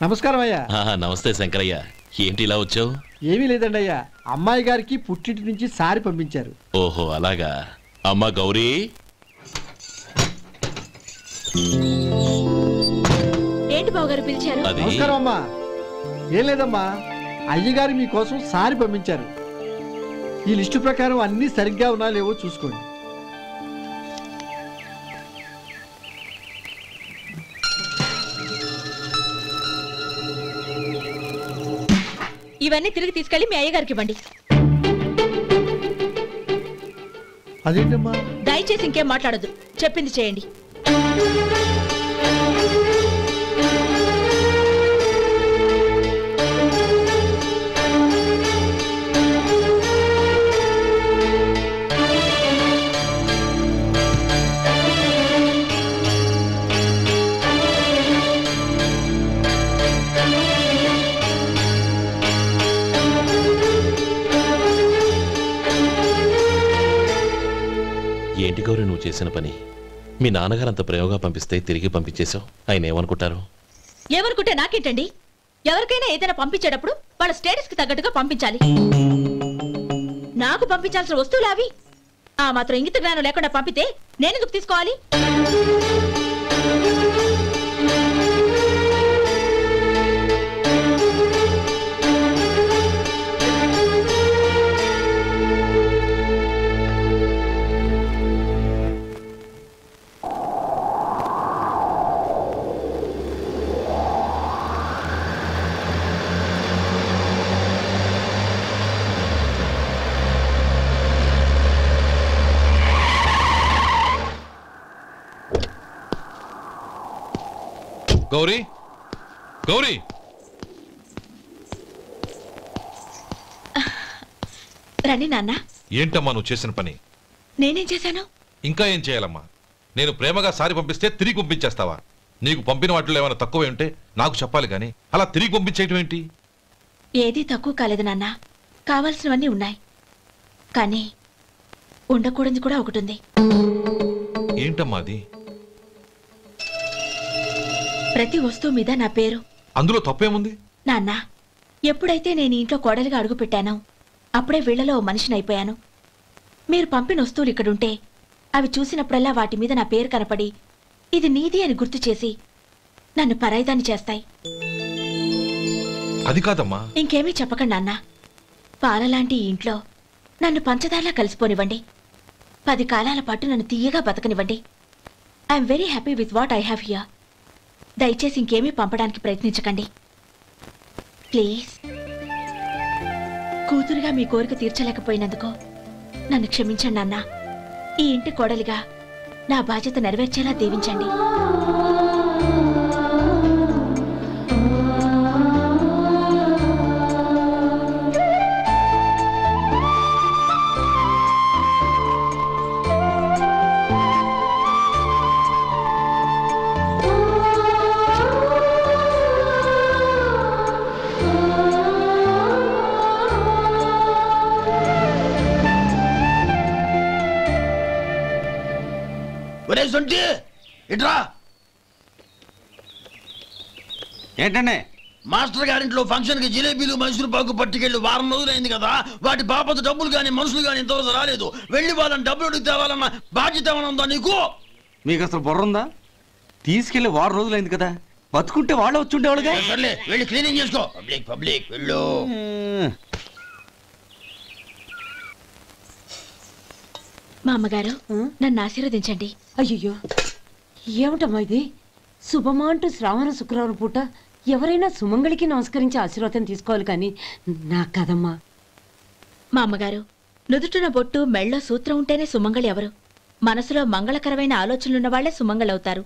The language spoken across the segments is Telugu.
నమస్కారం అయ్యా. నమస్తే శంకరయ్య, ఏంటి ఇలా వచ్చావు? ఏమీ లేదండి అయ్యా, అమ్మాయి గారికి పుట్టింటి నుంచి సారి పంపించారు. ఓహో అలాగా. అమ్మా గౌరీ. ఏంటి బావగారు పిలిచారు? నమస్కారం అమ్మా. ఏం లేదమ్మా, అయ్యగారు మీకోసం సారి పంపించారు. ఈ లిస్టు ప్రకారం అన్ని సరిగ్గా ఉన్నా లేవో చూసుకోండి. ఇవన్నీ తిరిగి తీసుకెళ్లి మీ అయ్యగారికి ఇవ్వండి. అదేంటమ్మా? దయచేసి ఇంకేం మాట్లాడద్దు, చెప్పింది చేయండి. ఏంటి గౌరీ నువ్వు చేసిన పని? మీ నాన్నగారు అంత ప్రేమగా పంపిస్తే తిరిగి పంపించేశావు. ఆయన ఏమనుకుంటారు? ఏమనుకుంటే నాకేంటండి? ఎవరికైనా ఏదైనా పంపించేటప్పుడు వాళ్ళ స్టేటస్ కి తగ్గట్టుగా పంపించాలి. నాకు పంపించాల్సిన వస్తువులు అవి. ఆ మాత్రం ఇంగిత జ్ఞానం లేకుండా పంపితే నేనెందుకు తీసుకోవాలి? గౌరీ, గౌరీ, రండి నాన్న. ఏంటమ్మా నువ్వు చేసిన పని? నేనేం చేశాను? ఇంకా ఏం చేయాలమ్మా? నేను ప్రేమగా సారి పంపిస్తే తిరిగి పంపించేస్తావా? నీకు పంపిన వాటిలో ఏమైనా తక్కువ ఉంటే నాకు చెప్పాలి కానీ అలా తిరిగి పంపించేయటం ఏంటి? ఏదీ తక్కువ కాలేదు నాన్న, కావాల్సినవన్నీ ఉన్నాయి. కానీ ఉండకూడదు కూడా ఒకటి ఉంది. ఏంటమ్మా అది? ప్రతి వస్తువు మీద నా పేరు. అందులో తప్పేముంది నాన్న? ఎప్పుడైతే నేను ఇంట్లో కోడలిగా అడుగు పెట్టానో అప్పుడే వీళ్లలో మనిషిని అయిపోయాను. మీరు పంపిన వస్తువులు ఇక్కడుంటే అవి చూసినప్పుడల్లా వాటి మీద నా పేరు కనపడి ఇది నీది అని గుర్తు చేసి నన్ను పరాయిదాన్ని చేస్తాయి. అది కాదమ్మా. ఇంకేమీ చెప్పకండి నాన్న. పాలలాంటి ఈ ఇంట్లో నన్ను పంచదారలా కలిసిపోనివ్వండి. 10 కాలాల పాటు నన్ను తీయగా బతకనివ్వండి. I'm very happy with what I have here. దయచేసి ఇంకేమీ పంపడానికి ప్రయత్నించకండి ప్లీజ్. కూతురుగా మీ కోరిక తీర్చలేకపోయినందుకు నన్ను క్షమించండి నాన్న. ఈ ఇంటి కోడలిగా నా బాధ్యత నెరవేర్చేలా దీవించండి. ఏంటండి? మాస్టర్ గారింట్లో ఫంక్షన్ కి జిలేబీలు మైసూరు పాకు పట్టుకెళ్ళి వారం రోజులైంది కదా. వాటి బాపత డబ్బులు కానీ మనుషులు కానీ ఇంతవరకు రాలేదు. వెళ్ళి వాళ్ళని డబ్బులు అడిగి తేవాలన్న బాధ్యత ఏమైనా ఉందా నీకు? మీకు అసలు బుర్ర ఉందా? తీసుకెళ్లి వారం రోజులైంది కదా, బతుకుంటే వాళ్ళు వచ్చి ఉండేవాళ్ళుగా. సర్లే వెళ్ళి క్లీనింగ్ చేసుకో. పబ్లిక్ పబ్లిక్ వెళ్ళు. మా అమ్మగారు నన్ను ఆశీర్వదించండి. అయ్యో ఏమిటమ్మా ఇది? శుభమా అంటూ శ్రావణ శుక్రవారం పూట ఎవరైనా సుమంగళికి నమస్కరించి ఆశీర్వాదం తీసుకోవాలి కానీ నాకు కదమ్మా. మా అమ్మగారు నుదుటిన బొట్టు మెళ్ళో సూత్రం ఉంటేనే సుమంగళి ఎవరు? మనసులో మంగళకరమైన ఆలోచనలున్న వాళ్లే సుమంగళవుతారు.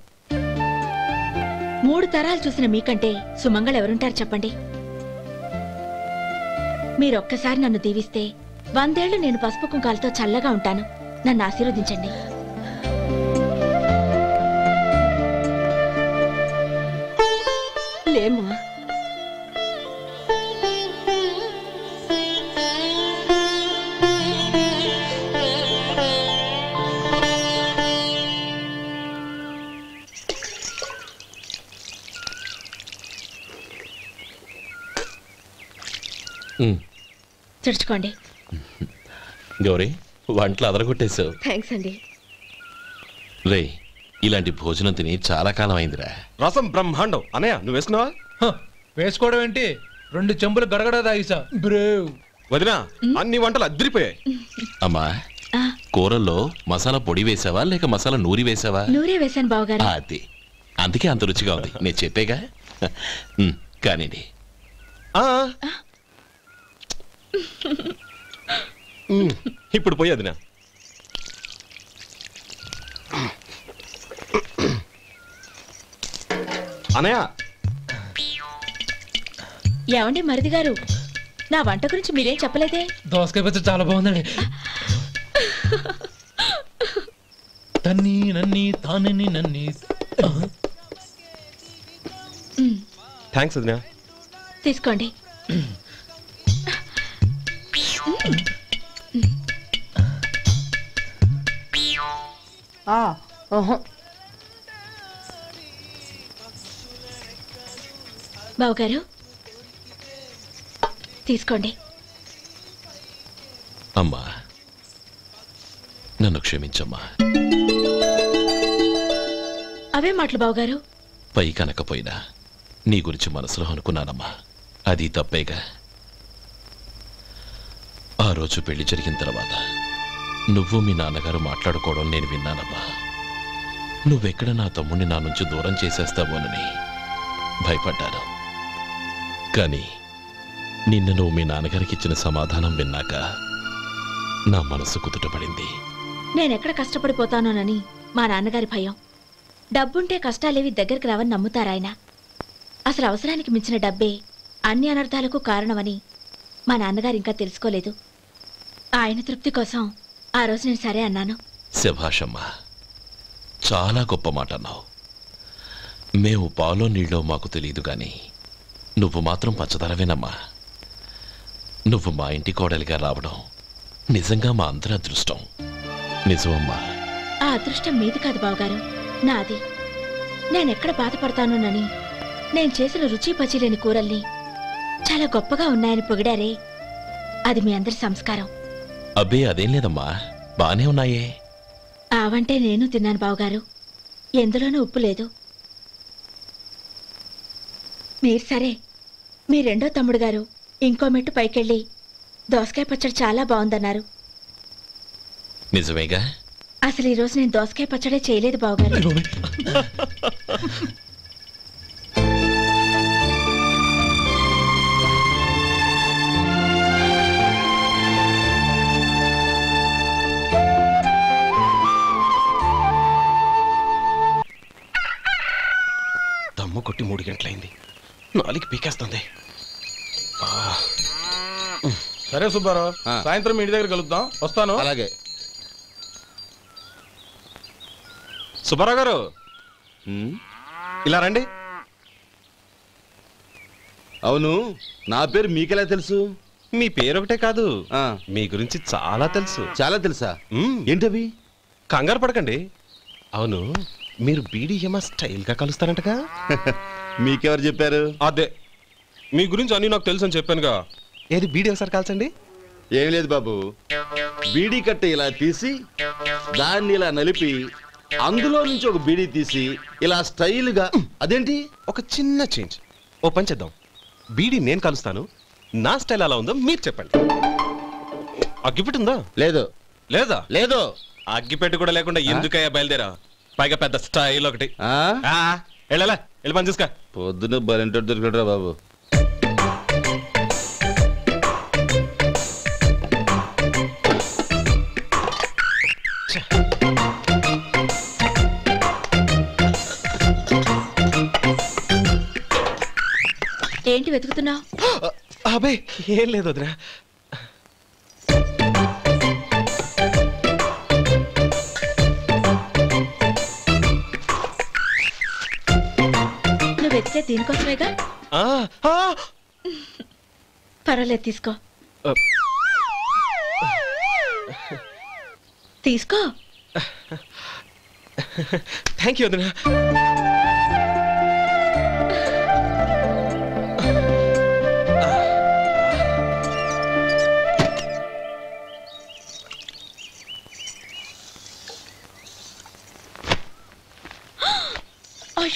3 తరాలు చూసిన మీకంటే సుమంగళ ఎవరుంటారు చెప్పండి? మీరొక్కసారి నన్ను దీవిస్తే 100 ఏళ్లు నేను పసుపు కుంకాలతో చల్లగా ఉంటాను. నన్ను ఆశీర్వదించండి. లేమ్మా. తుడుచుకోండి. గౌరీ వంటలు అదరగొట్టేశావు. థ్యాంక్స్ అండి. రే ఇలాంటి భోజనం తిని చాలా కాలం అయిందిరా. రసం బ్రహ్మాండం. అనయ్య నువ్వు వేసుకున్నావా? వేసుకోవడం ఏంటి, 2 చెంబులు గడగడ తాగిసా. బ్రేవ్ వదినా అన్ని వంటలు అద్దరిపోయాయి. అమ్మా కూరల్లో మసాలా పొడి వేసావా లేక మసాలా నూరి వేసావా? నూరే వేశాను బావగారు. అది అందుకే అంత రుచిగా ఉంది. నేను చెప్పేగా. కానివ్వండి. ఇప్పుడు పోయి వదినా. అనయ్య ఏమండి మరిది గారు, నా వంట గురించి మీరేం చెప్పలేదే? దోసకాయ పచ్చడి చాలా బాగుందండి. తన్ని నన్ని తానని నన్ని. థ్యాంక్స్ వదినా. తీసుకోండి. బావగారు తీసుకోండి. అమ్మా నన్ను క్షమించమ్మా. అవే మాటలు బావగారు. పై కనకపోయినా నీ గురించి మనసులో అనుకున్నానమ్మా. అది తప్పేగా. ఆ రోజు పెళ్లి జరిగిన తర్వాత నువ్వు మీ నాన్నగారు మాట్లాడుకోవడం నేను విన్నానమ్మా. నువ్వెక్కడ నా తమ్ముడిని నా నుంచి దూరం చేసేస్తావోనని భయపడ్డాను. కానీ నిన్న నువ్వు మీ నాన్నగారికి ఇచ్చిన సమాధానం విన్నాక నా మనసు కుదుటపడింది. నేనెక్కడ కష్టపడిపోతానోనని మా నాన్నగారి భయం. డబ్బుంటే కష్టాలేవి దగ్గరికి రావని నమ్ముతారాయన. అసలు అవసరానికి మించిన డబ్బే అన్ని అనర్థాలకు కారణమని మా నాన్నగారు ఇంకా తెలుసుకోలేదు. ఆయన తృప్తి కోసం ఆ రోజు నేను సరే అన్నాను. శభాషమ్మా, చాలా గొప్ప మాట అన్నావు. మేము పాలో నీళ్ళో మాకు తెలియదు కానీ నువ్వు మాత్రం పచ్చదనవేనమ్మా. నువ్వు మా ఇంటి కోడలిగా రావడం నిజంగా మా అందరి అదృష్టం. నిజమమ్మా. ఆ అదృష్టం మీది కాదు బావగారు, నాది. నేనెక్కడ బాధపడతానోనని నేను చేసిన రుచి పచిలేని కూరల్ని చాలా గొప్పగా ఉన్నాయని పొగిడారే, అది మీ అందరి సంస్కారం. అబ్బే అదేం లేదమ్మా, బానే ఉన్నాయే. ఆవంటే నేను తిన్నాను బావగారు, ఎందులోనూ ఉప్పు లేదు. మీరు సరే, మీ రెండో తమ్ముడు గారు ఇంకో మెట్టు పైకెళ్ళి దోసకాయ పచ్చడి చాలా బాగుందన్నారు. నిజమేగా? అసలు ఈరోజు నేను దోసకాయ పచ్చడే చేయలేదు బావగారు. దమ్ము కొట్టి 3 గంటలైంది. 4కి పీకేస్తుంది. సరే సుబ్బారావు, సాయంత్రం ఇంటి దగ్గర కలుద్దాం. వస్తాను. అలాగే. సుబ్బారావు గారు ఇలా రండి. అవును, నా పేరు మీకెలా తెలుసు? మీ పేరు ఒకటే కాదు, మీ గురించి చాలా తెలుసు. చాలా తెలుసా? ఏంటవి? కంగారు పడకండి. అవును, మీరు బీడీఎం స్టైల్ గా కలుస్తారంటగా? మీకెవరు చెప్పారు? అదే, మీ గురించి అన్ని నాకు తెలుసు అని చెప్పానుగా. ఏది బీడీ ఒకసారి కాల్చండి. ఏం లేదు బాబు, బీడీ కట్ట ఇలా తీసి దాన్ని ఇలా నలిపి అందులో నుంచి ఒక బీడీ తీసి ఇలా స్టైల్గా. అదేంటి? ఒక చిన్న చేంజ్. ఓ పని చేద్దాం, బీడీ నేను కలుస్తాను, నా స్టైల్ అలా ఉందో మీరు చెప్పండి. అగ్గిపెట్టి ఉందా? లేదు. లేదా? లేదు. అగ్గిపెట్టి కూడా లేకుండా ఎందుకయ్యా బయలుదేరా? పైగా పెద్ద స్టైల్ ఒకటి. వెళ్ళాలా, వెళ్ళి పని చూసుకో. పొద్దున బరింటో దొరికడరా బాబు. ఏంటి వెతుకుతున్నావు? అబే ఏం లేదు వదినా. నువ్వు వెతికే దీనికోసమేగా. పర్వాలేదు, తీసుకో. తీసుకో. థ్యాంక్ యూ వదినా.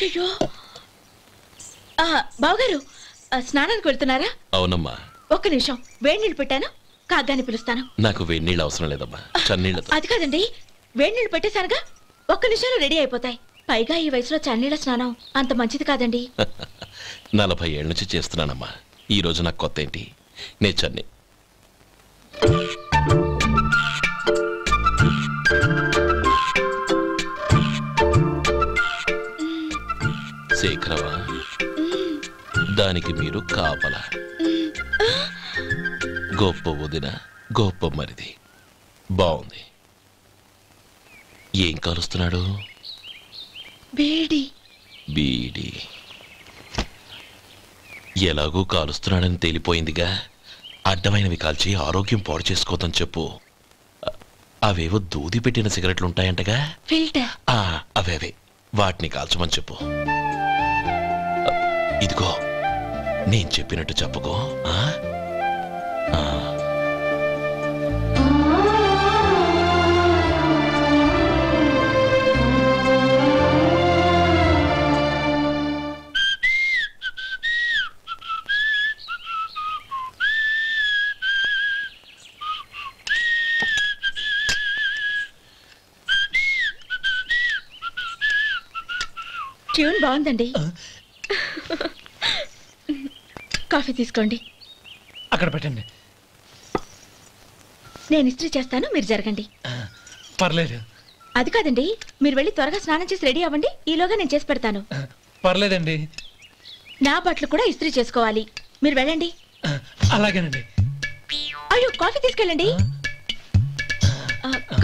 అయ్యో బావగారు స్నానానికి వెళ్తున్నారా? అవునమ్మా. ఒక్క నిమిషం, వేడి నీళ్ళు పెట్టాను, కాగ్గాని పిలుస్తాను. నాకు వేడి నీళ్ళు అవసరం లేదమ్మా, చన్నీళ్ళతో. అది కాదండి, వేడి నీళ్ళు పెట్టేశానుగా, ఒక్క నిమిషంలో రెడీ అయిపోతాయి. పైగా ఈ వయసులో చన్నీళ్ళ స్నానం అంత మంచిది కాదండి. 40 ఏళ్ళ నుంచి చేస్తున్నానమ్మా. ఈ రోజు నాకు కొత్త ఏంటి? నే చన్ని. శేఖరవా, దానికి మీరు కాపలా. గొప్ప వదిన, గొప్ప మరిది. బాగుంది. ఏం కాలుస్తున్నాడు? బీడి. బీడి ఎలాగూ కాలుస్తున్నాడని తేలిపోయిందిగా. అడ్డమైనవి కాల్చి ఆరోగ్యం పాడు చేసుకోదని చెప్పు. అవేవో దూది పెట్టిన సిగరెట్లుంటాయంటగా, ఫిల్టర్. అవే వాటిని కాల్చమని చెప్పు. ఇదిగో నేను చెప్పినట్టు చెప్పుకో. ట్యూన్ బాగుందండి. కాఫీ తీసుకోండి. అక్కడ పెట్టండి. నేను ఇస్త్రీ చేస్తాను, మీరు జరగండి. పర్లేదు. అది కాదండి, మీరు వెళ్ళి త్వరగా స్నానం చేసి రెడీ అవ్వండి, ఈలోగా నేను చేసి పెడతాను. పర్లేదండి. నా బట్టలు కూడా ఇస్త్రీ చేసుకోవాలి, మీరు వెళ్ళండి. అలాగేనండి. అయ్యో, కాఫీ తీసుకెళ్ళండి.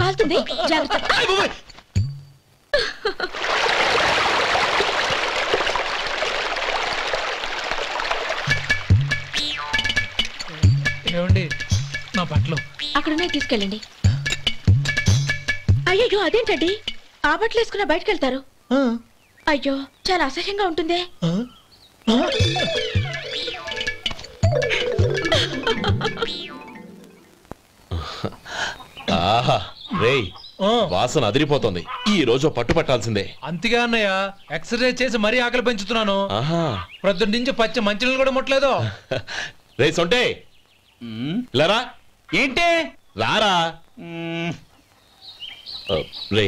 కాలుతుంది, జాగ్రత్త. ఏమండి, నా బట్టలు అక్కడున్నాయి, తీసుకెళ్ళండి. అయ్యో, అదేంటండి, ఆ బట్టలు వేసుకున్న బయటకు వెళ్తారు? అయ్యో, చాలా అసహ్యంగా ఉంటుందే. ఆహా రేయ్, వాసన అదిరిపోతుంది. ఈ రోజు పట్టు పట్టాల్సిందే. అంతగా అన్నయ్య, ఎక్సర్సైజ్ చేసి మరీ ఆకలి పెంచుతున్నాను. ప్రొద్దున నుంచి పచ్చ మంచినీళ్ళు కూడా ముట్టలేదు. రే సొంటే, లరా. ఏంటి? రారా. రే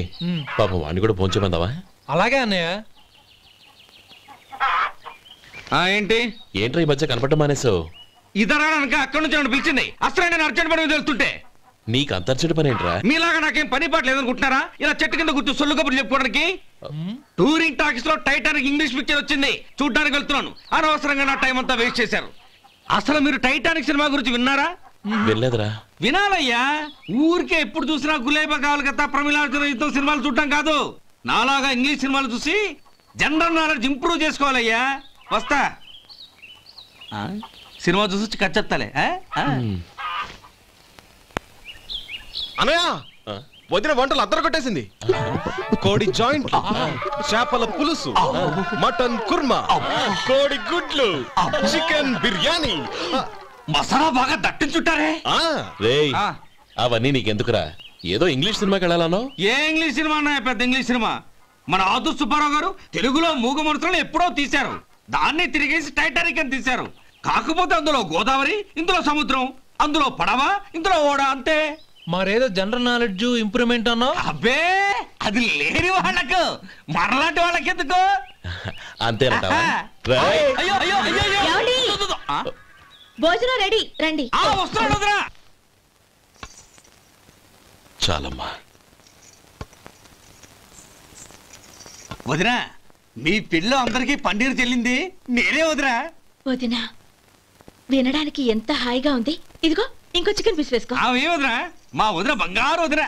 పాపం వాడిని కూడా పోంచమందావా? అలాగే అన్నయ్య. ఏంటి ఏంట్రా ఈ మధ్య కనపడటం మానేసావు? ఇద్దరా అక్కడి నుంచి నన్ను పిలిచింది. అసలు నేను అర్జెంట్ పని వెళ్తుంటే నీకు అంతర్చడి పని ఏంట్రా? మీలాగా నాకేం పని పాట లేదనుకుంటున్నారా? ఇలా చెట్టు కింద కూర్చో సొల్లు కబుర్లు చెప్పుకోవడానికి. టూరింగ్ టాకీస్ లో టైటానిక్ ఇంగ్లీష్ పిక్చర్ వచ్చింది, చూడ్డానికి వెళ్తున్నాను. అనవసరంగా నా టైం అంతా వేస్ట్ చేశారు. అసలు మీరు టైటానిక్ సినిమా గురించి విన్నారా? వెళ్ళలేదురా. వినాలయ్యా. ఊరికే ఎప్పుడు చూసినా గులేబా కావాలి కదా, ప్రమిళార్జున యుద్ధం సినిమాలు చూడటం కాదు. నాలాగా ఇంగ్లీష్ సినిమాలు చూసి జనరల్ నాలెడ్జ్ ఇంప్రూవ్ చేసుకోవాలయ్యా. వస్తా. సినిమా చూసి కచ్చెత్తాలే. అనయ్య, వదిన వంటలు అద్దరు కొట్టేసింది. కోడి జాయింట్, చేపల పులుసు, మటన్ కుర్మా, కోడి గుడ్లు, చికెన్ బిర్యానీ, మసాలా బాగా దట్టించుంటారే. రేయ్, అవన్నీ నీకెందుకురా? ఏదో ఇంగ్లీష్ సినిమాకి వెళ్ళాలనో. ఏ ఇంగ్లీష్ సినిమా అన్నా? పెద్ద ఇంగ్లీష్ సినిమా. మన ఆదు సుబ్బారావు గారు తెలుగులో మూగ మనుషులను ఎప్పుడో తీశారు. దాన్ని తిరిగేసి టైటానిక్ అని తీశారు. కాకపోతే అందులో గోదావరి, ఇందులో సముద్రం, అందులో పడవ, ఇందులో ఓడ, అంతే. మరేదో జనరల్ నాలెడ్జ్ ఇంప్రూవ్మెంట్ అన్నా? అబ్బే, అది లేని వాళ్ళకు, మరలాంటి వాళ్ళకి ఎందుకు? అంతేనంటావా? భోజనం రెడీ, రండి. వస్తున్నాడు. చాలమ్మా. వదినా, మీ పిల్ల అందరికీ పన్నీరు చెల్లింది నేనే వదినా. వదినా, వినడానికి ఎంత హాయిగా ఉంది. ఇదిగో ఇంకో చికెన్ పీస్ వేసుకో. ఏ వదినా, మా వదిన బంగారు వదినా.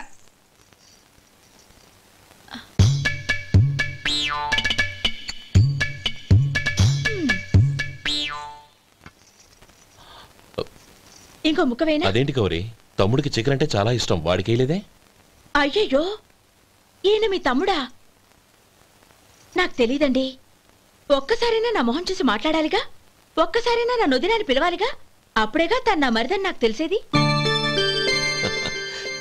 ఇంకో ముక్క వేయనా? అదేంటి గౌరీ, తమ్ముడికి చికెన్ అంటే చాలా ఇష్టం, వాడికి వేయలేదే? అయ్యయ్యో, ఈయన మీ తమ్ముడా? నాకు తెలీదండి. ఒక్కసారైనా నా మొహం చూసి మాట్లాడాలిగా, ఒక్కసారైనా నా నొదినాన్ని పిలవాలిగా, అప్పుడేగా తన నా మరిదని నాకు తెలిసేది.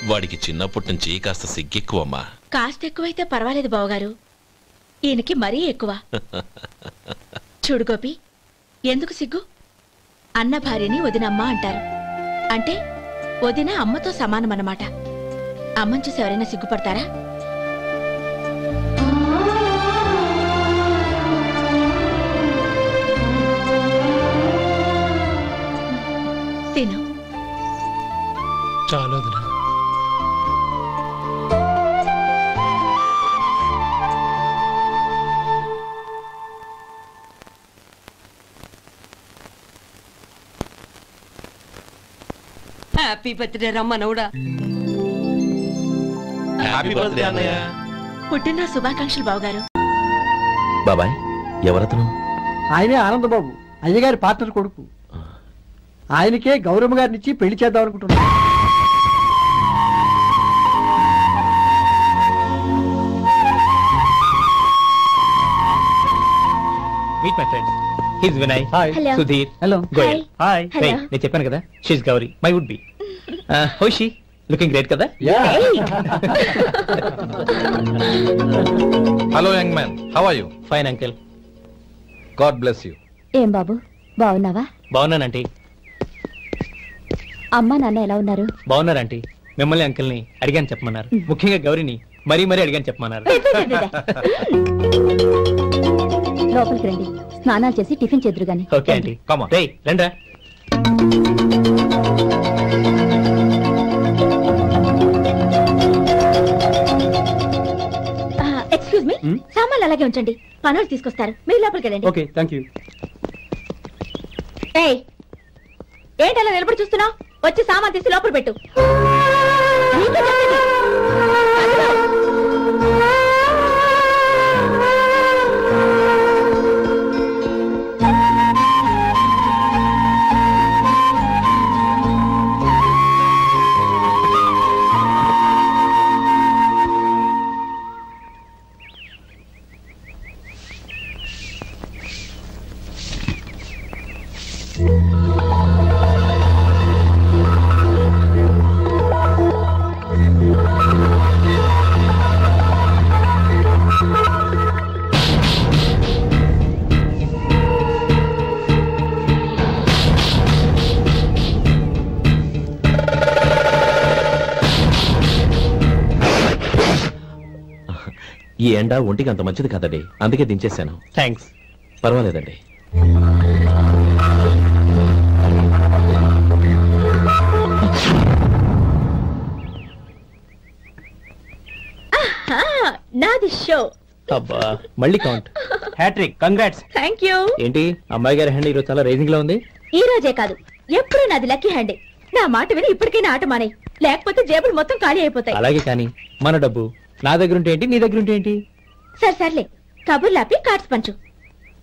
వాడికి చిన్నప్పటి నుంచి కాస్త సిగ్గెక్కువమ్మా. కాస్త ఎక్కువైతే పర్వాలేదు బావగారు. ఈయనకి మరీ ఎక్కువ. చూడు గోపి, ఎందుకు సిగ్గు? అన్న భార్యని వదినమ్మ అంటారు. అంటే వదిన అమ్మతో సమానమన్నమాట. అమ్మని చూసి ఎవరైనా సిగ్గుపడతారా? తిను. చాలా వదినా. హ్యాపీ బర్త్డే రమ్మనవుడా. హ్యాపీ బర్త్డే అన్నయ్య. పుట్టిన శుభాకాంక్షలు బావగారు. బాబాయ్, ఎవరతను? ఆయనే ఆనందబాబు, అయ్యగారి పార్ట్నర్ కొడుకు. ఆయనకే గౌరమ్మ గారినిచ్చి పెళ్లి చేద్దాం అనుకుంటున్నాను. Meet my friend. He's Vinay. Hi. Sudheer. Hello. Goyal. Hi. Hey, నేను చెప్పాను కదా, she's Gauri, my would be. How she? Looking great కదా? Hello young man, how are you? Fine uncle. God bless you. ఏం బాబు, బాగున్నావా? బాగున్నానంటీ. అమ్మా నాన్న ఎలా ఉన్నారు? బాగున్నారంటీ. మిమ్మల్ని అంకిల్ని అడిగాను చెప్పమన్నారు. ముఖ్యంగా గౌరీని మరీ మరీ అడిగాను చెప్పమన్నారు. లోపలికి రండి, స్నానాలు చేసి టిఫిన్ చేదురు గాని. Okay aunty. Come on. రేయ్ రండ్రా. ఎక్స్క్యూజ్ మీ, సామాన్లు అలాగే ఉంచండి, పనులు తీసుకొస్తారు. మీరు లోపలికి వెళ్ళండి. Okay, thank you. ఏయ్, ఏంటి అలా నిలబడి చూస్తున్నావు? వచ్చి సామాన్ తీసి లోపల పెట్టు. నీకే చెప్పేది. అదిగో. ఈ ఎండ ఒంటికి అంత మంచిది కాదండి, అందుకే దించేశాను. థ్యాంక్స్. పర్వాలేదండి. నాది షో. అబ్బా, మళ్ళీ count. Hattrick. Congrats. Thank you. ఏంటి అమ్మాయి గారి హ్యాండ్ ఈరోజు చాలా రైజింగ్ లో ఉంది? ఈ రోజే కాదు, ఎప్పుడు నాది లక్కీ హ్యాండే. నా మాట విని ఇప్పటికైనా ఆట మానే, లేకపోతే జేబులు మొత్తం ఖాళీ అయిపోతాయి. అలాగే కానీ మన డబ్బు నా దగ్గర ఉంటే ఏంటి, నీ దగ్గర ఉంటే ఏంటి? సరే సర్లే, కబుర్లు ఆపి కార్డ్స్ పంచు.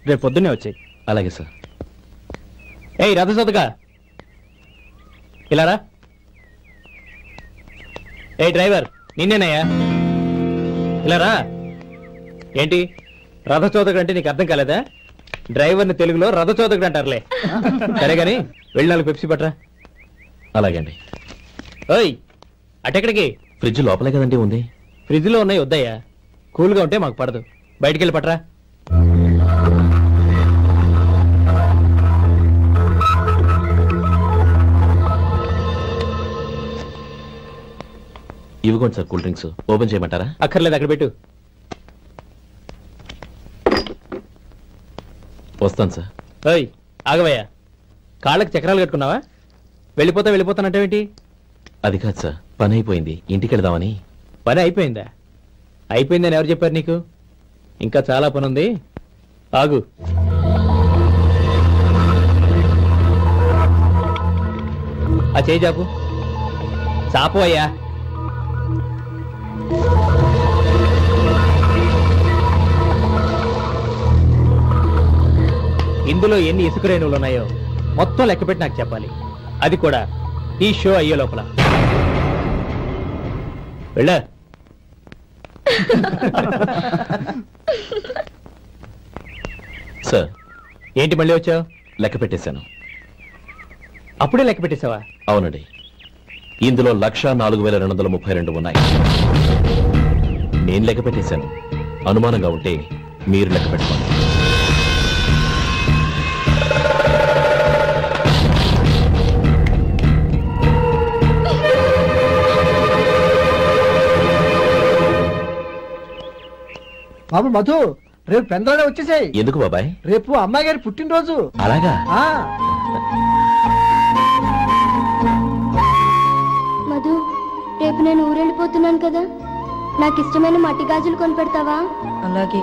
రేపు పొద్దున్నే వచ్చాయి. అలాగే సార్. ఏయ్ రథసోదగా, ఇలా రా. ఏ డ్రైవర్, నిన్నేనయ్యా, ఇలా రా. ఏంటి రథచోదకుడు అంటే నీకు అర్థం కాలేదా? డ్రైవర్ని తెలుగులో రథచోదకుడు అంటారులే. సరే గాని వెళ్ళి 4 పెప్సీ పట్రా. అలాగే అండి. ఓయ్, అటెక్కడికి? ఫ్రిడ్జ్ లోపలే కదండి ఉంది. ఫ్రిడ్జ్ లో ఉన్నాయి, వద్దయ్యా. కూల్గా ఉంటే మాకు పడదు. బయటికి వెళ్ళి పట్రా. ఇవ్వకోండి సార్, కూల్ డ్రింక్స్. ఓపెన్ చేయమంటారా? అక్కర్లేదు, అక్కడ పెట్టు. వస్తాను సార్. ఓయ్ ఆగవయ్యా, కాళ్ళకి చక్రాలు కట్టుకున్నావా? వెళ్ళిపోతానంటావేంటి? అది కాదు సార్, పని అయిపోయింది, ఇంటికి వెళదామని. పని అయిపోయిందా? అయిపోయిందని ఎవరు చెప్పారు నీకు? ఇంకా చాలా పని ఉంది, ఆగు. ఆ చేయి చాపు. చాపు అయ్యా. ఇందులో ఎన్ని ఇసుక రేణువులు ఉన్నాయో మొత్తం లెక్కపెట్టి నాకు చెప్పాలి. అది కూడా ఈ షో అయ్యే లోపల. వెళ్ళా. సార్. ఏంటి మళ్ళీ వచ్చావు? లెక్క పెట్టేశాను. అప్పుడే లెక్క పెట్టేశావా? అవునండి. ఇందులో 1,04,232 ఉన్నాయి. నేను లెక్క పెట్టేశాను. అనుమానంగా ఉంటే మీరు లెక్క పెట్టుకోండి. బాబు మధు, రేపు పెందరాడే వచ్చేసాయి. ఎందుకు బాబాయ్? రేపు అమ్మాయి గారి పుట్టినరోజు. అలాగా? మధు, రేపు నేను ఊరెళ్ళిపోతున్నాను కదా, నాకు ఇష్టమైన మట్టి గాజులు కొనిపెడతావా? అలాగే.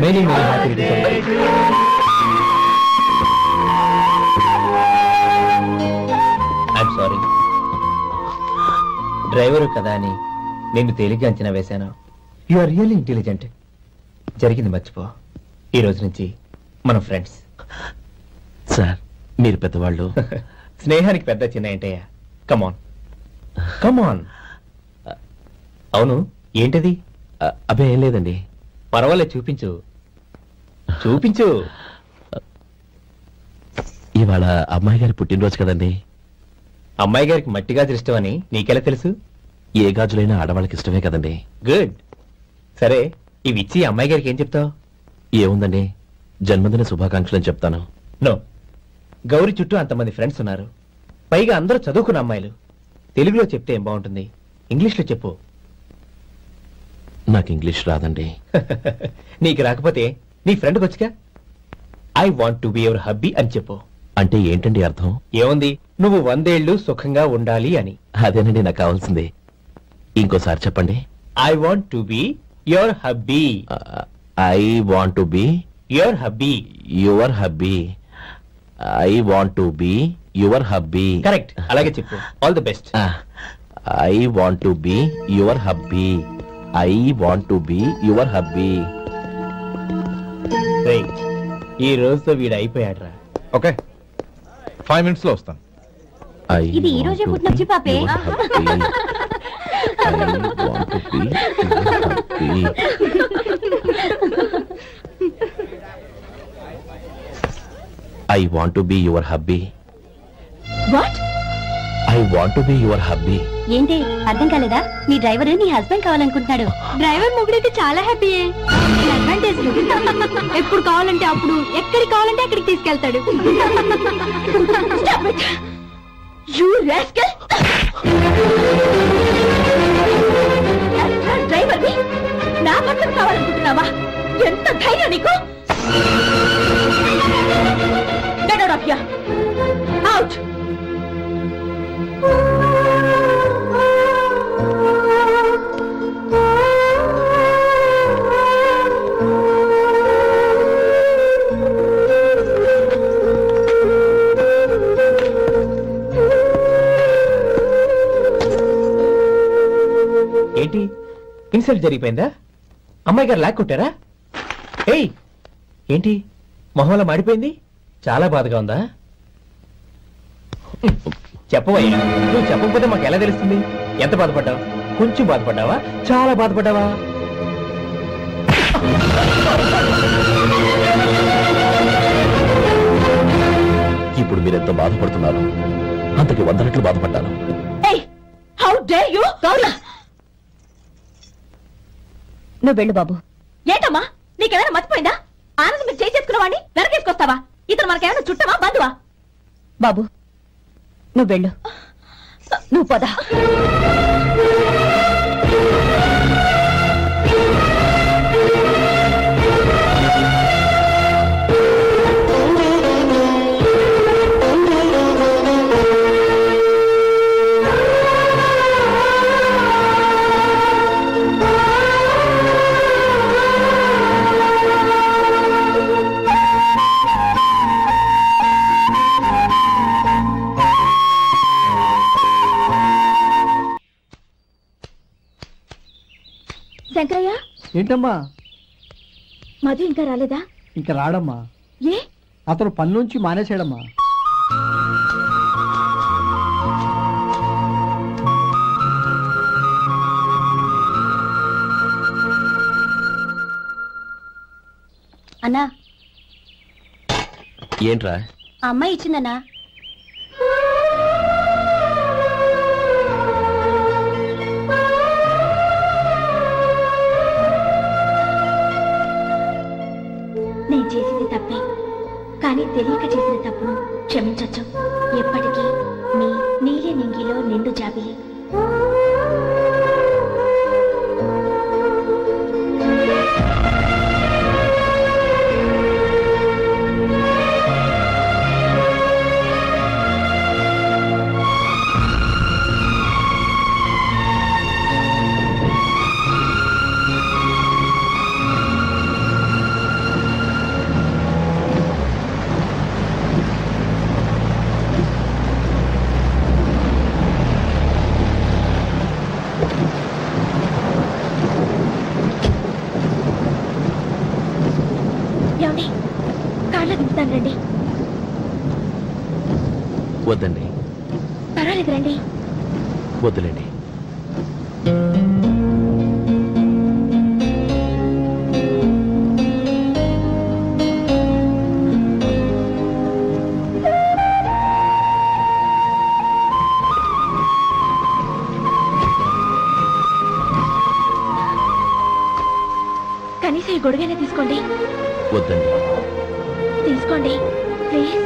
Many happy returns. I'm sorry. Driver కదా అని నిన్ను తేలిగ్గా అంచనా వేశాను. You are really intelligent. జరిగింది మర్చిపో. ఈ రోజు నుంచి మనం ఫ్రెండ్స్. సార్, మీరు పెద్దవాళ్ళు. స్నేహానికి పెద్ద చిన్న ఏంటయ్యా? కమాన్ కమాన్. అవును, ఏంటది? అబ్బే ఏం లేదండి. పర్వాలేదు, చూపించు చూపించు. ఇవాళ అమ్మాయి గారి పుట్టినరోజు కదండి. అమ్మాయి గారికి మట్టి గాజులు ఇష్టమని నీకెలా తెలుసు? ఏ గాజులైనా ఆడవాళ్ళకి ఇష్టమే కదండి. గుడ్. సరే, ఇవి ఇచ్చి అమ్మాయి గారికి ఏం చెప్తావు? ఏముందండి, జన్మదిన శుభాకాంక్షలు అని చెప్తాను. నో, గౌరీ చుట్టూ అంతమంది ఫ్రెండ్స్ ఉన్నారు, పైగా అందరూ చదువుకున్న అమ్మాయిలు. తెలుగులో చెప్తే ఏం బాగుంటుంది, ఇంగ్లీష్లో చెప్పు. నాకు ఇంగ్లీష్ రాదండి. నీకు రాకపోతే నీ ఫ్రెండ్కి వచ్చిగా I want to be your hubby అని చెప్పు. అంటే ఏంటండి అర్థం? ఏముంది, నువ్వు 100 ఏళ్ళు సుఖంగా ఉండాలి అని. అదేనండి నాకు కావాల్సింది. ఇంకోసారి చెప్పండి. I want to be your hubby. I want to be your hubby. Your hubby. I want to be your hubby. Correct, అలాగే చెప్పు. All the best. I want to be your hubby. I want to be your hubby. ఈ రోజుతో వీడు అయిపోయాడ్రా. ఓకే, 5 minutes లో వస్తాను. ఇది ఈ రోజే పుట్టినొచ్చి పాపే. I want to be your hubby. What? I want to be your hubby. ఏంటి అర్థం కాలేదా? నీ డ్రైవర్ నీ హస్బెండ్ కావాలనుకుంటున్నాడు. డ్రైవర్ మొగుడైతే చాలా హ్యాపీయే. అడ్వాంటేజ్ ఎప్పుడు కావాలంటే అప్పుడు, ఎక్కడికి కావాలంటే అక్కడికి తీసుకెళ్తాడు. You rascal! డ్రైవర్ నా భర్తను కావాలనుకుంటున్నావా? ఎంత ధైర్యం నీకు? Get out of here! Out! ఏంటి, ఇన్సల్ట్ జరిగిపోయిందా? అమ్మాయి గారు లాక్ కొట్టారా? ఏయ్, ఏంటి మొహంలో మాడిపోయింది? చాలా బాధగా ఉందా? చెప్పవయ్యా, నువ్వు చెప్పకపోతే మాకు ఎలా తెలుస్తుంది? ఎంత బాధపడ్డావు? కొంచెం బాధపడ్డావా? చాలా బాధపడ్డావా? ఇప్పుడు మీరెంత బాధపడుతున్నారు, అంతకి 100 రెట్లు బాధపడ్డాను. How dare you? నువ్వు వెళ్ళు బాబు. ఏంటమ్మా, నీకేమైనా మర్చిపోయిందా? ఆనందం మీరు చేసుకున్నవాడిని వెనకేసుకొస్తావా? ఇతను మనకేమైనా చుట్టమా, బంధువా? బాబు నువ్వు వెళ్ళు. నువ్వు పద. శంకరయ్య, ఏంటమ్మా? మధు ఇంకా రాలేదా? ఇంకా రాడమ్మా. ఏ? అతను పని నుంచి మానేసాడమ్మా. అన్నా ఏంట్రా? ఆ అమ్మాయి ఇచ్చిందన్నా. నేను చేసింది తప్పే, కానీ తెలియక చేసిన తప్పును క్షమించొచ్చు. ఎప్పటికీ మీ నీలి నింగిలో నిండు జాబిలి. రండి. వద్దండి. పర్వాలేదు రండి. వద్దులేండి. కనీసం ఈ గొడుగైనా తీసుకోండి. వద్దండి. తీసుకోండి ప్లీజ్.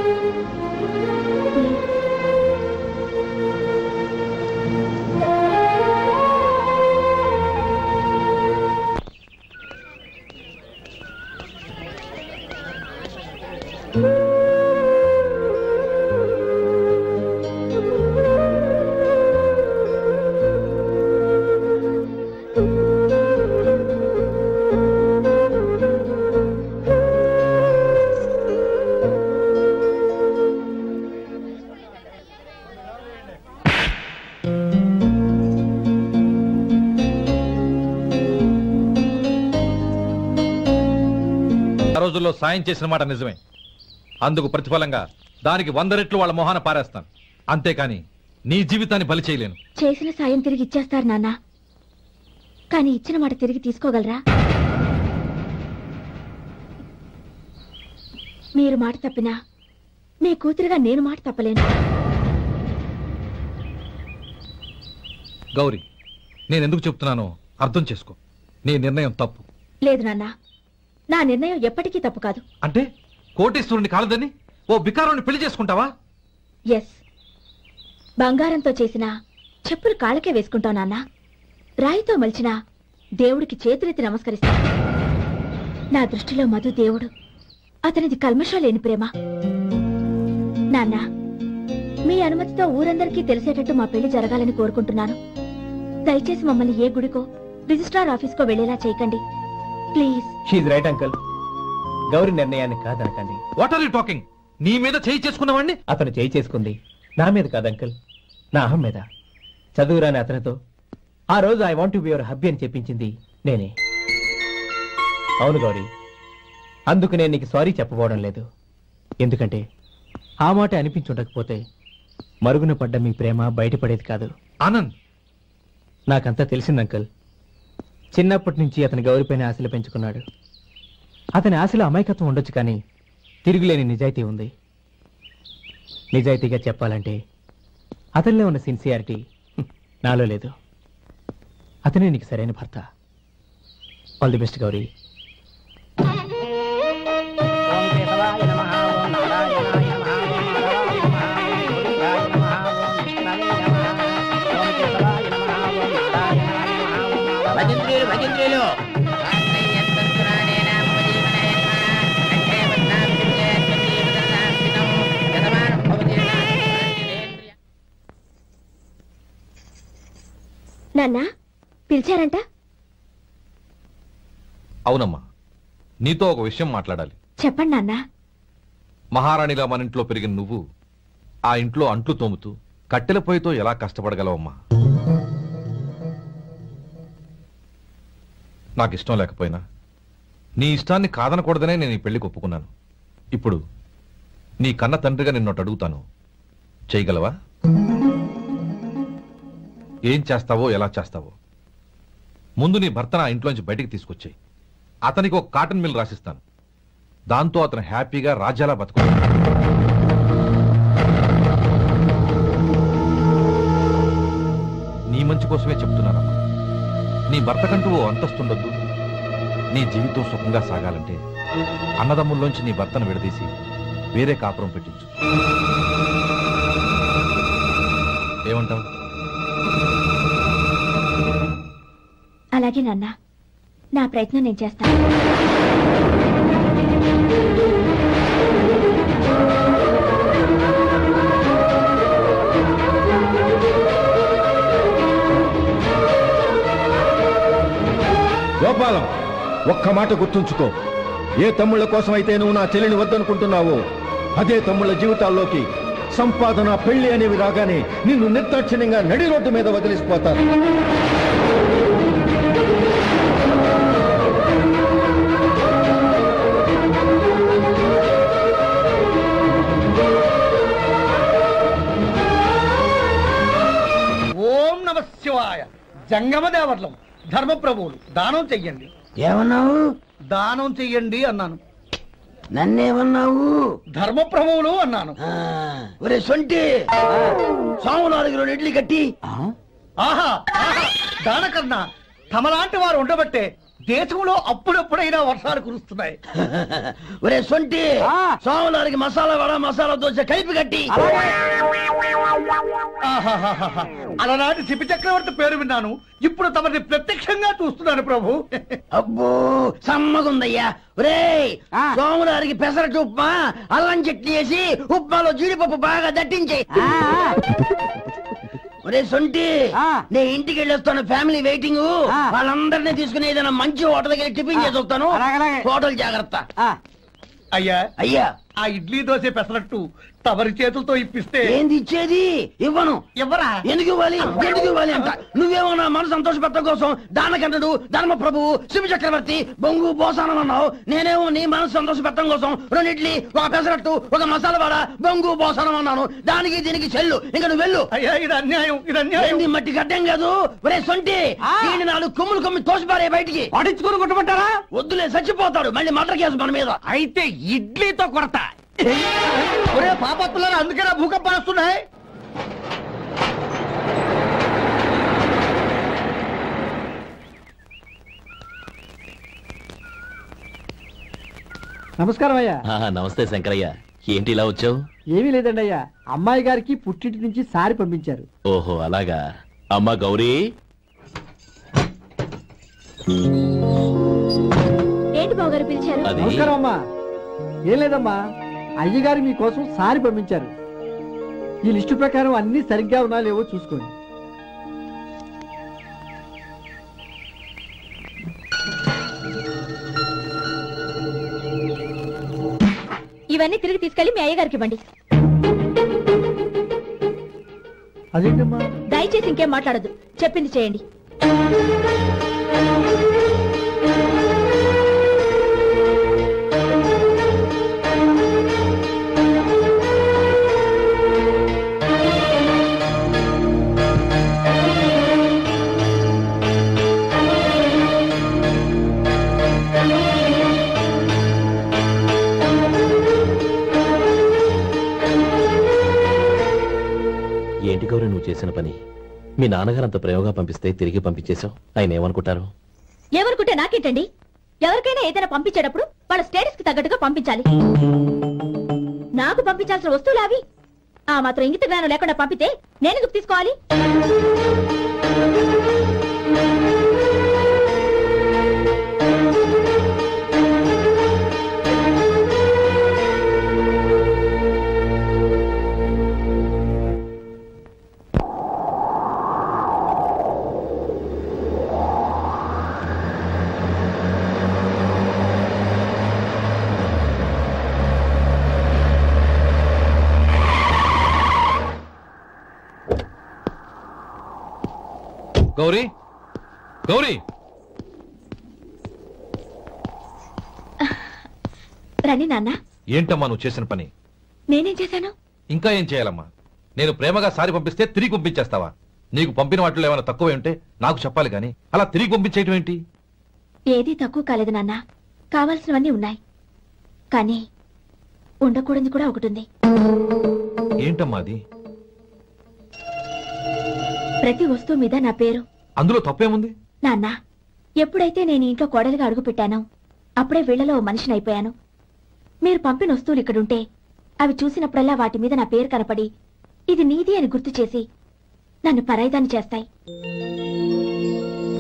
రోజుల్లో సాయం చేసిన మాట నిజమే. అందుకు ప్రతిఫలంగా దానికి 100 రెట్లు వాళ్ళ మొహాన పారేస్తాను. అంతేకాని నీ జీవితాన్ని బలి చేయలేను. చేసిన సాయం తిరిగి ఇచ్చేస్తారు నాన్న, కానీ ఇచ్చిన మాట తిరిగి తీసుకోగలరా? మీరు మాట తప్పినా మీ కూతురుగా నేను మాట తప్పలేను. గౌరీ, నేనెందుకు చెప్తున్నానో అర్థం చేసుకో. నీ నిర్ణయం తప్పు. లేదు నాన్న, నా నిర్ణయం ఎప్పటికీ తప్పు కాదు. అంటే కోటేశ్వరుని కాలదని ఓ బికారుని పెళ్లి చేసుకుంటావా? ఎస్, బంగారంతో చేసిన చెప్పులు కాళ్ళకే వేసుకుంటావు నాన్న. రాయితో మలిచిన దేవుడికి చేతులెత్తి నమస్కరిస్తా. నా దృష్టిలో మధు దేవుడు, అతనిది కల్మషం లేని ప్రేమ. నాన్న, మీ అనుమతితో ఊరందరికీ తెలిసేటట్టు మా పెళ్లి జరగాలని కోరుకుంటున్నాను. దయచేసి మమ్మల్ని ఏ గుడికో రిజిస్ట్రార్ ఆఫీస్కో వెళ్లేలా చేయకండి please. She's right uncle. Gauri నిర్ణయాన్ని కాదనకండి. What are you talking? నీ మీద చేయి చేసుకున్నవాడిని అతను చేయి చేసుకుంది నా మీద కాదు అంకుల్, నా అహం మీద. చదువురాని అతనితో ఆ రోజు I want to be your hubby అని చెప్పించింది నేనే. అవును గౌరీ, అందుకు నేను నీకు సారీ చెప్పబోవడం లేదు. ఎందుకంటే ఆ మాట అనిపించుండకపోతే మరుగున పడ్డ మీ ప్రేమ బయటపడేది కాదు. ఆనంద్, నాకంతా తెలిసింది అంకుల్. చిన్నప్పటి నుంచి అతని గౌరీపైన ఆశలు పెంచుకున్నాడు. అతని ఆశలో అమాయకత్వం ఉండొచ్చు, కానీ తిరుగులేని నిజాయితీ ఉంది. నిజాయితీగా చెప్పాలంటే అతనిలో ఉన్న సిన్సియారిటీ నాలో లేదు. అతనే నీకు సరైన భర్త. All the best Gauri. నాన్న పిలిచారంట? అవునమ్మా, నీతో ఒక విషయం మాట్లాడాలి. చెప్పండి నాన్న. మహారాణిగా మన ఇంట్లో పెరిగిన నువ్వు ఆ ఇంట్లో అంట్లు తోముతూ కట్టెల పొయ్యితో ఎలా కష్టపడగలవమ్మా? నాకు ఇష్టం లేకపోయినా నీ ఇష్టాన్ని కాదనకూడదనే నేను ఈ పెళ్లికి ఒప్పుకున్నాను. ఇప్పుడు నీ కన్న తండ్రిగా నిన్నొట్టు అడుగుతాను, చేయగలవా? ఏం చేస్తావో, ఎలా చేస్తావో ముందు నీ భర్తను ఆ ఇంట్లోంచి బయటికి తీసుకొచ్చాయి. అతనికి ఒక కాటన్ మిల్ రాసిస్తాను. దాంతో అతను హ్యాపీగా రాజ్యాలా బతుకుతాడు. నీ మంచి కోసమే చెప్తున్నానమ్మా. నీ భర్తకంటూ ఓ అంతస్తుండొద్దు. నీ జీవితం సుఖంగా సాగాలంటే అన్నదమ్ముల్లోంచి నీ భర్తను విడదీసి వేరే కాపురం పెట్టించు. ఏమంటావు? అలాగే నాన్న, నా ప్రయత్నం నేను చేస్తాను. గోపాలం, ఒక్క మాట గుర్తుంచుకో. ఏ తమ్ముళ్ళ కోసం అయితే నువ్వు నా చెల్లిని వద్దనుకుంటున్నావో అదే తమ్ముళ్ళ జీవితాల్లోకి సంపాదన, పెళ్లి అనేవి రాగానే నిన్ను నిర్దాక్షిణ్యంగా నడి రోడ్డు మీద వదిలిసిపోతారు. ఓం నమ శివాయ. జంగమ దేవతలం, ధర్మప్రభువులు, దానం చెయ్యండి. ఏమన్నావు? దానం చెయ్యండి అన్నాను. నన్నేమన్నావు? ధర్మప్రభువులు అన్నాను. ఒరే సొంటి, సోమవారికి 2 ఇడ్లీ కట్టి. ఆహా, దానకన్నా తమలాంటి వారు ఉండబట్టే దేశంలో అప్పుడెప్పుడైనా వర్షాలు కురుస్తున్నాయి. ఒరే సొంటి, సోమవారికి మసాలా వడ, మసాలా దోశ కలిపి కట్టి. అలనాటి శిపి చక్రవర్తి పేరు విన్నాను, ఇప్పుడు తమని ప్రత్యక్షంగా చూస్తున్నాను ప్రభు. అబ్బో సమ్మగుందయ్యా. ఒరే సోమవారికి పెసరట్టు ఉప్మా, అల్లం చట్నీ వేసి ఉప్మాలో జీడిపప్పు బాగా దట్టించి. ఒరే సొంటి, నే ఇంటికి వెళ్ళొస్తాను, ఫ్యామిలీ వెయిటింగ్. వాళ్ళందరినీ తీసుకుని ఏదైనా మంచి హోటల్ దగ్గర టిఫిన్ చేసి వస్తాను. హోటల్ జాగ్రత్త. అయ్యా అయ్యా, ఆ ఇడ్లీ దోశ పెసరట్టు తమరి చేతులతో ఇప్పిస్తే. ఏంది ఇచ్చేది? ఇవ్వను. ఎవరా? ఎందుకు ఇవ్వాలి? ఎందుకు ఇవ్వాలి అంట? నువ్వేమన్నా మన సంతోషపెట్టడం కోసం దానకంటుడు, ధర్మ ప్రభువు, శివ చక్రవర్తి, బొంగు బోసానం అన్నావు. నేనేమో నీ మనసు సంతోషపెట్టడం కోసం 2 ఇడ్లీ, 1 పెసరట్టు, 1 మసాలా వడ, బొంగు బోసానం అన్నాను. దానికి దీనికి చెల్లు. ఇంకా నువ్వు వెళ్ళు. అయ్యా ఇది అన్యాయం, ఇది అన్యాయం. మట్టి గడ్డం కాదు. ఒరే సొంటి, దీన్ని 4 కొమ్ములు తోసిపారే బయటికి. పడించుకుని కొట్టమంటారా? వద్దులే, చచ్చిపోతాడు. మళ్ళీ మర్డర్ కేసు మన మీద. అయితే ఇడ్లీతో కొడతా. ఒరే పాపత్తులారా, అందుకేనా భూకంపాలు వస్తున్నాయి? నమస్కారం అయ్యా. నమస్తే శంకరయ్య, ఏంటి ఇలా వచ్చావు? ఏమీ లేదండి అయ్యా, అమ్మాయి గారికి పుట్టింటి నుంచి సారి పంపించారు. ఓహో అలాగా. అమ్మా గౌరీ. ఏంటి బావగారు పిలిచారు? నమస్కారం అమ్మా. ఏం లేదమ్మా, అయ్యగారు మీకోసం సారి పంపించారు. ఈ లిస్టు ప్రకారం అన్ని సరిగ్గా ఉన్నా లేవో చూసుకోండి. ఇవన్నీ తిరిగి తీసుకెళ్లి మీ అయ్యగారికి ఇవ్వండి. అదేంటమ్మా? దయచేసి ఇంకేం మాట్లాడద్దు, చెప్పింది చేయండి. ఏంటి గౌరీ నువ్వు చేసిన పని? మీ నాన్నగారు అంత ప్రేమగా పంపిస్తే తిరిగి పంపించేశావు. ఆయన ఏమనుకుంటారు? ఏమనుకుంటే నాకేంటండి? ఎవరికైనా ఏదైనా పంపించేటప్పుడు వాళ్ళ స్టేటస్ కి తగ్గట్టుగా పంపించాలి. నాకు పంపించాల్సిన వస్తువులు అవి. ఆ మాత్రం ఇంగిత జ్ఞానం లేకుండా పంపితే నేనెందుకు తీసుకోవాలి? గౌరీ, గౌరీ. రండి నాన్న. ఏంటమ్మా నువ్వు చేసిన పని? నేనేం చేశాను? ఇంకా ఏం చేయాలమ్మా? నేను ప్రేమగా సారి పంపిస్తే తిరిగి పంపించేస్తావా? నీకు పంపిన వాటిలో ఏమైనా తక్కువ ఉంటే నాకు చెప్పాలి కానీ అలా తిరిగి పంపించేయటం ఏంటి? ఏదీ తక్కువ కాలేదు నాన్న, కావాల్సినవన్నీ ఉన్నాయి. కానీ ఉండకూడదు కూడా ఒకటి ఉంది. ఏంటమ్మా అది? ప్రతి వస్తువు మీద నా పేరు. అందులో తప్పేముంది? నాన్న, ఎప్పుడైతే నేను ఇంట్లో కోడలిగా అడుగు పెట్టానో అప్పుడే వీళ్లలో మనిషిని అయిపోయాను. మీరు పంపిన వస్తువులు ఇక్కడుంటే అవి చూసినప్పుడల్లా వాటి మీద నా పేరు కనపడి ఇది నీది అని గుర్తు చేసి నన్ను పరాయిదాన్ని చేస్తాయి.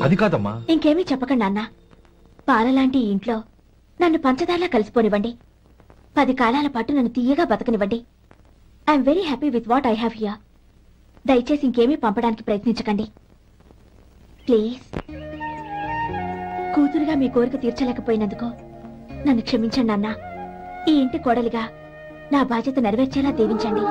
అది కాదమ్మా. ఇంకేమీ చెప్పకండి నాన్న. పాలలాంటి ఈ ఇంట్లో నన్ను పంచదారలా కలిసిపోనివ్వండి. 10 కాలాల పాటు నన్ను తీయగా బతకనివ్వండి. I'm very happy with what I have here. దయచేసి ఇంకేమీ పంపడానికి ప్రయత్నించకండి ప్లీజ్. కూతురుగా మీ కోరిక తీర్చలేకపోయినందుకు నన్ను క్షమించండి నాన్న. ఈ ఇంటి కోడలిగా నా బాధ్యత నెరవేర్చేలా దీవించండి.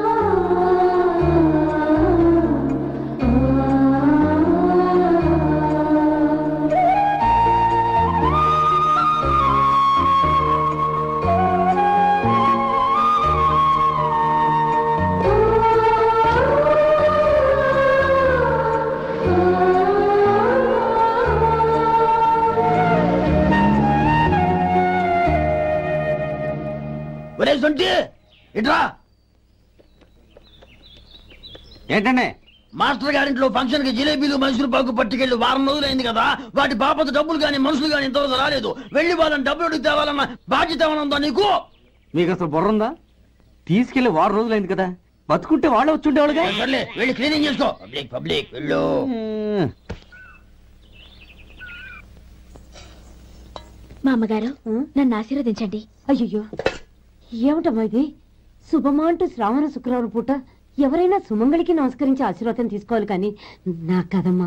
ఇట్రా. ఏంటంటే మాస్టర్ గారింట్లో ఫంక్షన్ కి జిలేబీలు మైసూరు పాకు పట్టుకెళ్ళి వారం రోజులైంది కదా. వాటి బాపత డబ్బులు గాని మనుషులు గాని ఇంతవరకు రాలేదు. వెళ్ళి వాళ్ళని డబ్బులు అడిగి తేవాలన్న బాధ్యత ఏమన్నా నీకు? మీకు అసలు బుర్రందా? తీసుకెళ్లి 6 రోజులైంది కదా, బతుకుంటే వాళ్ళే వచ్చుండేవాళ్ళుగా. సర్లే, వెళ్ళి క్లీనింగ్ చేసుకో. పబ్లిక్ పబ్లిక్ వెళ్ళు. మా అమ్మగారు నన్ను ఆశీర్వదించండి. అయ్యో, ఏమిటమ్మా ఇది? శుభమా అంటూ శ్రావణ శుక్రవారం పూట ఎవరైనా సుమంగళికి నమస్కరించి ఆశీర్వాదం తీసుకోవాలి కానీ నా కదమ్మా.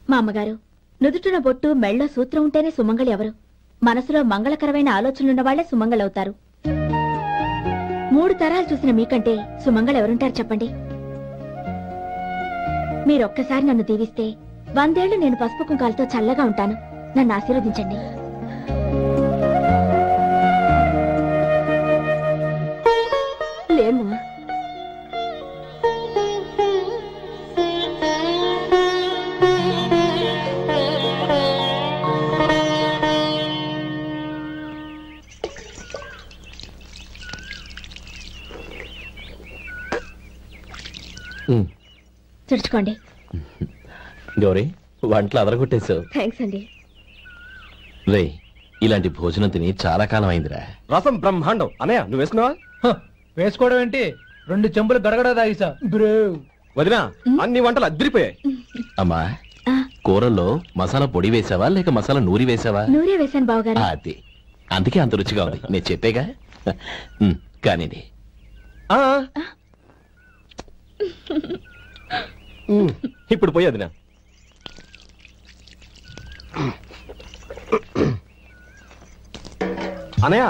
మా అమ్మగారు, నుదుటిన బొట్టు మెళ్ళో సూత్రం ఉంటేనే సుమంగళి ఎవరు? మనసులో మంగళకరమైన ఆలోచనలున్న వాళ్లే సుమంగళవుతారు. 3 తరాలు చూసిన మీకంటే సుమంగళ ఎవరుంటారు చెప్పండి? మీరొక్కసారి నన్ను దీవిస్తే 100 ఏళ్లు నేను పసుపు కుంకాలతో చల్లగా ఉంటాను. నన్ను ఆశీర్వదించండి. లేమ్మా, తుడుచుకోండి. గౌరీ, వంటలు అదరగొట్టేశావు. థ్యాంక్స్ అండి. రే, ఇలాంటి భోజనం తిని చాలా కాలం అయిందిరా. రసం బ్రహ్మాండం. అనయ్య, నువ్వు వేసుకున్నావా? వేసుకోవడం ఏంటి, 2 చెంబులు గడగడ తాగిసా. వదినా, అన్ని వంటలు అద్దరిపోయాయి. అమ్మా, కూరల్లో మసాలా పొడి వేసావా లేక మసాలా నూరి వేసావా? నూరే వేశాను బావగారు. అది అందుకే అంత రుచిగా ఉంది. నేను చెప్పేగా. కానివ్వండి. ఇప్పుడు పోయి వదినా. అనయ్య,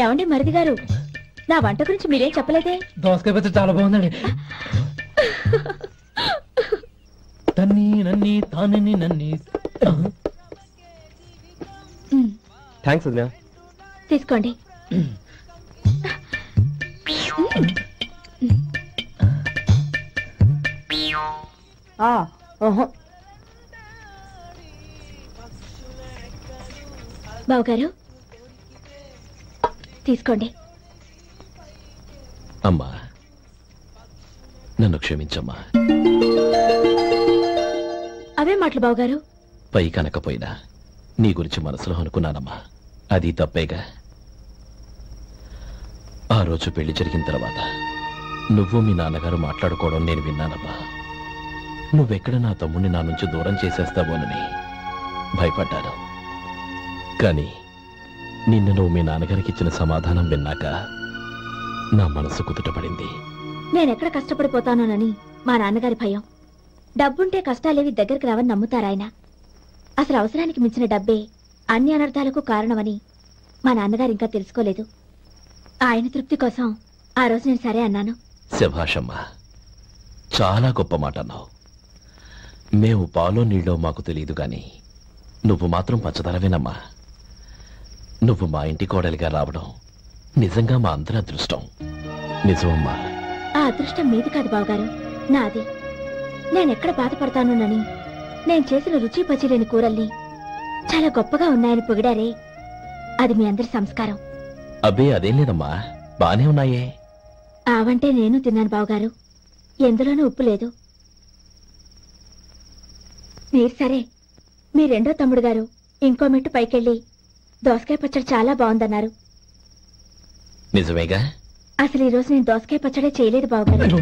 ఏమండి మరిది గారు, నా వంట గురించి మీరేం చెప్పలేదే? దోసకాయ పచ్చడి చాలా బాగుందండి. తన్ని నన్ని తానని నన్ని. థ్యాంక్స్ వదినా. తీసుకోండి. బావగారు తీసుకోండి. అమ్మా, నన్ను క్షమించమ్మా. అవే మాటలు బావగారు. పై కనకపోయినా నీ గురించి మనసులో అనుకున్నానమ్మా. అది తప్పేగా. ఆ రోజు పెళ్లి జరిగిన తర్వాత నువ్వు మీ నాన్నగారు మాట్లాడుకోవడం నేను విన్నానమ్మా. నువ్వెక్కడ నా తమ్ముడిని నా నుంచి దూరం చేసేస్తావోనని భయపడ్డాను. కానీ నిన్న నువ్వు మీ నాన్నగారికి ఇచ్చిన సమాధానం విన్నాక నా మనసు కుదుటపడింది. నేనెక్కడ కష్టపడిపోతానోనని మా నాన్నగారి భయం. డబ్బుంటే కష్టాలేవి దగ్గరికి రావని నమ్ముతారాయన. అసలు అవసరానికి మించిన డబ్బే అన్ని అనర్థాలకు కారణమని మా నాన్నగారు ఇంకా తెలుసుకోలేదు. ఆయన తృప్తి కోసం ఆ రోజు నేను సరే అన్నాను. శభాషమ్మా, చాలా గొప్ప మాట అన్నావు. మేము పాలో నీళ్ళో మాకు తెలియదు గాని నువ్వు మాత్రం పచ్చదరవేనమ్మా. నువ్వు మా ఇంటి కోడలిగా రావడం నిజంగా మా అందరి అదృష్టం. నిజమమ్మా. ఆ అదృష్టం మీది కాదు బావగారు, నాది. నేనెక్కడ బాధపడతానోనని నేను చేసిన రుచి పచిలేని కూరల్ని చాలా గొప్పగా ఉన్నాయని పొగిడారే, అది మీ అందరి సంస్కారం. అబ్బే అదేం లేదమ్మా, బానే ఉన్నాయే. ఆవంటే నేను తిన్నాను బావగారు, ఎందులోనూ ఉప్పు లేదు. మీరు సరే, మీ రెండో తమ్ముడు గారు ఇంకో మెట్టు పైకెళ్ళి దోసకాయ పచ్చడి చాలా బాగుందన్నారు. నిజమేగా? అసలు ఈ రోజు నేను దోసకాయ పచ్చడే చేయలేదు బావగారు.